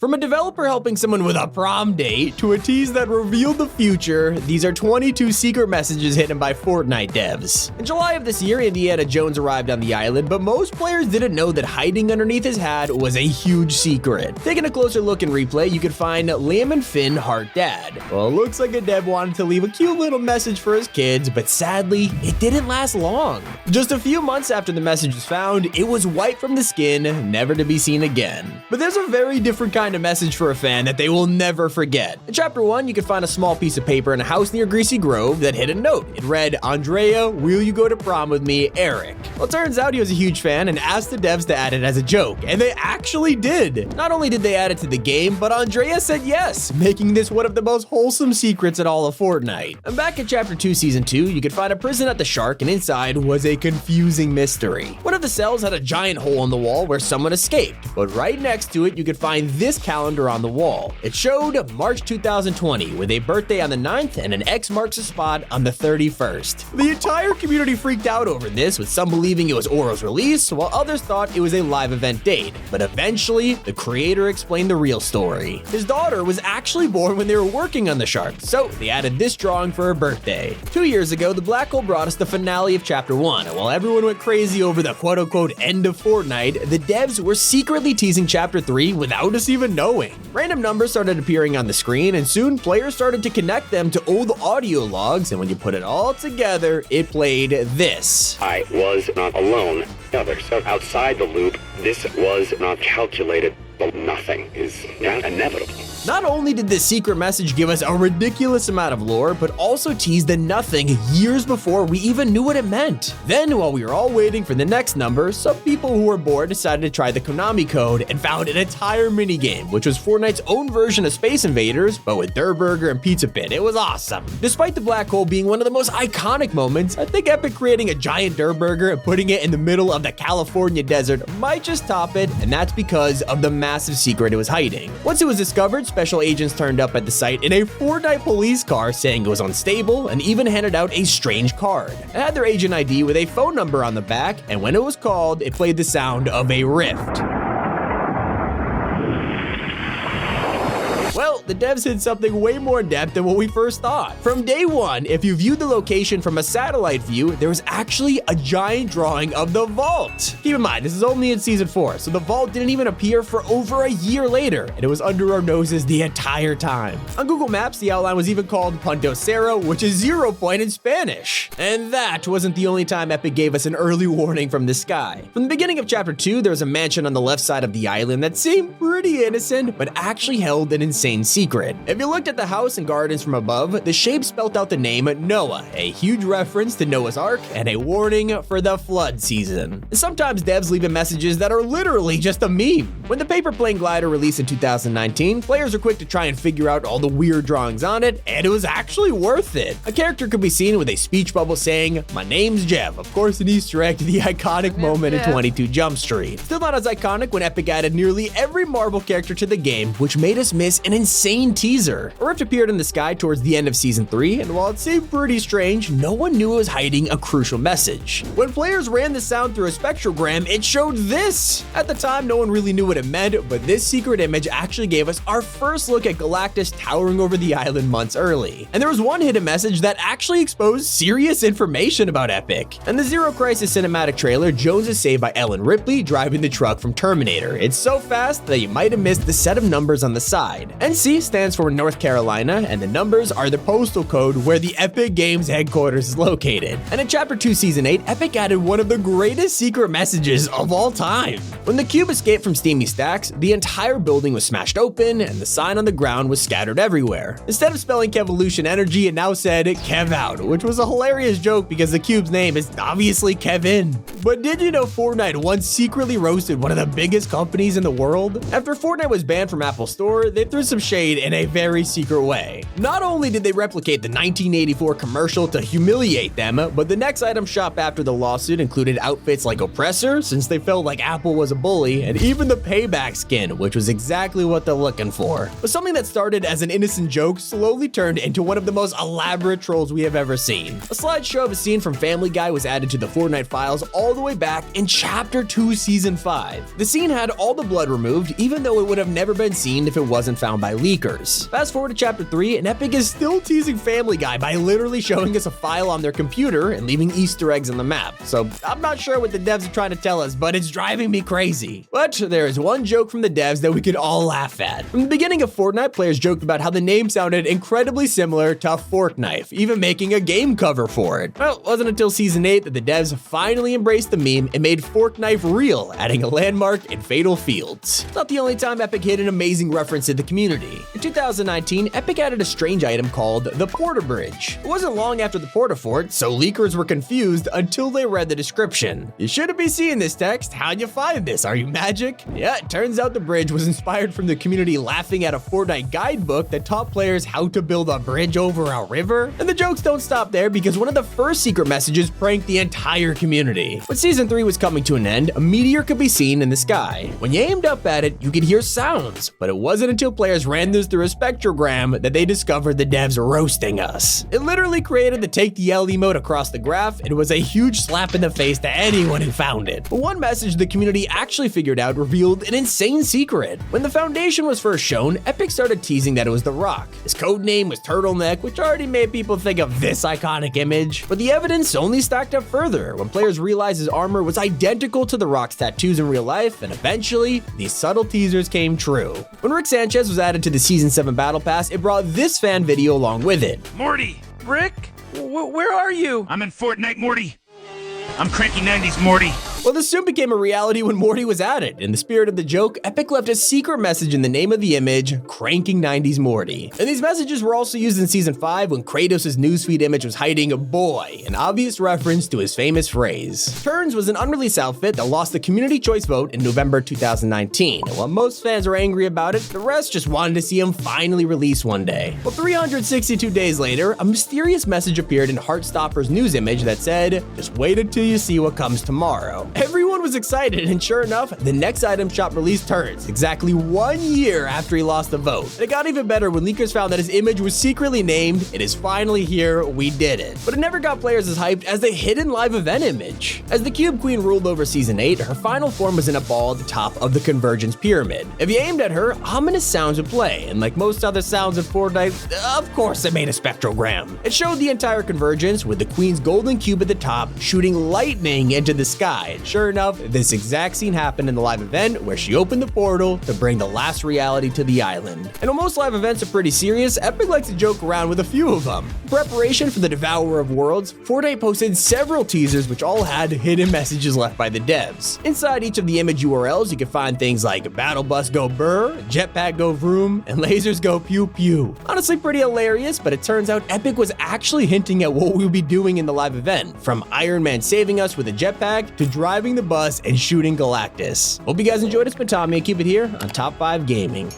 From a developer helping someone with a prom date to a tease that revealed the future, these are 22 secret messages hidden by Fortnite devs. In July of this year, Indiana Jones arrived on the island, but most players didn't know that hiding underneath his hat was a huge secret. Taking a closer look in replay, you could find Liam and Finn heart dad. Well, it looks like a dev wanted to leave a cute little message for his kids, but sadly, it didn't last long. Just a few months after the message was found, it was wiped from the skin, never to be seen again. But there's a very different kind of message for a fan that they will never forget. In Chapter 1, you could find a small piece of paper in a house near Greasy Grove that hid a note. It read, "Andrea, will you go to prom with me, Eric?" Well, it turns out he was a huge fan and asked the devs to add it as a joke, and they actually did. Not only did they add it to the game, but Andrea said yes, making this one of the most wholesome secrets in all of Fortnite. And back in Chapter 2, Season 2, you could find a prison at the Shark, and inside was a confusing mystery. One of the cells had a giant hole in the wall where someone escaped, but right next to it, you could find this calendar on the wall. It showed March 2020, with a birthday on the 9th and an X marks the spot on the 31st. The entire community freaked out over this, with some believing it was Oro's release, while others thought it was a live event date. But eventually, the creator explained the real story. His daughter was actually born when they were working on the Shark, so they added this drawing for her birthday. 2 years ago, the black hole brought us the finale of Chapter 1, and while everyone went crazy over the quote-unquote end of Fortnite, the devs were secretly teasing Chapter 3 without us even knowing. Random numbers started appearing on the screen, and soon players started to connect them to old audio logs, and when you put it all together, it played this. I was not alone. Others are outside the loop. This was not calculated. But nothing is inevitable. Not only did this secret message give us a ridiculous amount of lore, but also teased the nothing years before we even knew what it meant. Then, while we were all waiting for the next number, some people who were bored decided to try the Konami code and found an entire minigame, which was Fortnite's own version of Space Invaders, but with Durr Burger and Pizza Pit. It was awesome. Despite the black hole being one of the most iconic moments, I think Epic creating a giant Durr Burger and putting it in the middle of the California desert might just top it, and that's because of the massive secret it was hiding. Once it was discovered, special agents turned up at the site in a Fortnite police car saying it was unstable and even handed out a strange card. It had their agent ID with a phone number on the back, and when it was called, it played the sound of a rift. Well, the devs hid something way more in depth than what we first thought. From day one, if you viewed the location from a satellite view, there was actually a giant drawing of the vault. Keep in mind, this is only in Season 4, so the vault didn't even appear for over a year later, and it was under our noses the entire time. On Google Maps, the outline was even called Punto Cero, which is 0 point in Spanish. And that wasn't the only time Epic gave us an early warning from the sky. From the beginning of Chapter 2, there was a mansion on the left side of the island that seemed pretty innocent, but actually held an insane secret. If you looked at the house and gardens from above, the shape spelled out the name Noah, a huge reference to Noah's Ark and a warning for the flood season. Sometimes devs leave in messages that are literally just a meme. When the paper plane glider released in 2019, players were quick to try and figure out all the weird drawings on it, and it was actually worth it. A character could be seen with a speech bubble saying, "My name's Jeff," of course an Easter egg to the iconic moment in 22 Jump Street. Still not as iconic when Epic added nearly every Marvel character to the game, which made us miss an insane teaser. A rift appeared in the sky towards the end of Season 3, and while it seemed pretty strange, no one knew it was hiding a crucial message. When players ran the sound through a spectrogram, it showed this. At the time, no one really knew what it meant, but this secret image actually gave us our first look at Galactus towering over the island months early. And there was one hidden message that actually exposed serious information about Epic. In the Zero Crisis cinematic trailer, Jones is saved by Ellen Ripley driving the truck from Terminator. It's so fast that you might have missed the set of numbers on the side. NC stands for North Carolina, and the numbers are the postal code where the Epic Games headquarters is located. And in Chapter 2, Season 8, Epic added one of the greatest secret messages of all time. When the cube escaped from Steamy Stacks, the entire building was smashed open, and the sign on the ground was scattered everywhere. Instead of spelling Kevolution Energy, it now said Kev Out, which was a hilarious joke because the cube's name is obviously Kevin. But did you know Fortnite once secretly roasted one of the biggest companies in the world? After Fortnite was banned from Apple Store, they threw some shade portrayed in a very secret way. Not only did they replicate the 1984 commercial to humiliate them, but the next item shop after the lawsuit included outfits like Oppressor, since they felt like Apple was a bully, and even the Payback skin, which was exactly what they're looking for. But something that started as an innocent joke slowly turned into one of the most elaborate trolls we have ever seen. A slideshow of a scene from Family Guy was added to the Fortnite files all the way back in Chapter 2, Season 5. The scene had all the blood removed, even though it would have never been seen if it wasn't found by leakers. Fast forward to Chapter 3, and Epic is still teasing Family Guy by literally showing us a file on their computer and leaving Easter eggs on the map. So I'm not sure what the devs are trying to tell us, but it's driving me crazy. But there is one joke from the devs that we could all laugh at. From the beginning of Fortnite, players joked about how the name sounded incredibly similar to Fortknife, even making a game cover for it. Well, it wasn't until Season 8 that the devs finally embraced the meme and made Fortknife real, adding a landmark in Fatal Fields. It's not the only time Epic hit an amazing reference to the community. In 2019, Epic added a strange item called the Porta Bridge. It wasn't long after the Porta Fort, so leakers were confused until they read the description. You shouldn't be seeing this text. How'd you find this? Are you magic? Yeah, it turns out the bridge was inspired from the community laughing at a Fortnite guidebook that taught players how to build a bridge over a river. And the jokes don't stop there, because one of the first secret messages pranked the entire community. When Season 3 was coming to an end, a meteor could be seen in the sky. When you aimed up at it, you could hear sounds, but it wasn't until players ran this through a spectrogram that they discovered the devs roasting us. It literally created the take the L emote across the graph, and it was a huge slap in the face to anyone who found it. But one message the community actually figured out revealed an insane secret. When the Foundation was first shown, Epic started teasing that it was The Rock. His code name was Turtleneck, which already made people think of this iconic image. But the evidence only stacked up further when players realized his armor was identical to The Rock's tattoos in real life, and eventually, these subtle teasers came true. When Rick Sanchez was added to the Season 7 Battle Pass, it brought this fan video along with it. Morty! Rick? Where are you? I'm in Fortnite, Morty. I'm cranky 90s, Morty. Well, this soon became a reality when Morty was added. In the spirit of the joke, Epic left a secret message in the name of the image, Cranking 90s Morty. And these messages were also used in Season 5 when Kratos' newsfeed image was hiding a boy, an obvious reference to his famous phrase. Turns was an unreleased outfit that lost the community choice vote in November 2019. And while most fans are angry about it, the rest just wanted to see him finally released one day. Well, 362 days later, a mysterious message appeared in Heartstopper's news image that said, "Just wait until you see what comes tomorrow." Everyone was excited, and sure enough, the next item shop released Turns exactly 1 year after he lost the vote. And it got even better when leakers found that his image was secretly named, "It is finally here, we did it." But it never got players as hyped as the hidden live event image. As the Cube Queen ruled over Season 8, her final form was in a ball at the top of the Convergence Pyramid. If you aimed at her, ominous sounds would play, and like most other sounds in Fortnite, of course it made a spectrogram. It showed the entire Convergence with the Queen's golden cube at the top shooting lightning into the sky. Sure enough, this exact scene happened in the live event where she opened the portal to bring the last reality to the island. And while most live events are pretty serious, Epic likes to joke around with a few of them. In preparation for the Devourer of Worlds, Fortnite posted several teasers which all had hidden messages left by the devs. Inside each of the image URLs, you can find things like Battle Bus Go Brr, Jetpack Go Vroom, and Lasers Go Pew Pew. Honestly pretty hilarious, but it turns out Epic was actually hinting at what we'll be doing in the live event, from Iron Man saving us with a jetpack to driving the bus and shooting Galactus. Hope you guys enjoyed. It's been Tommy, and keep it here on Top 5 Gaming.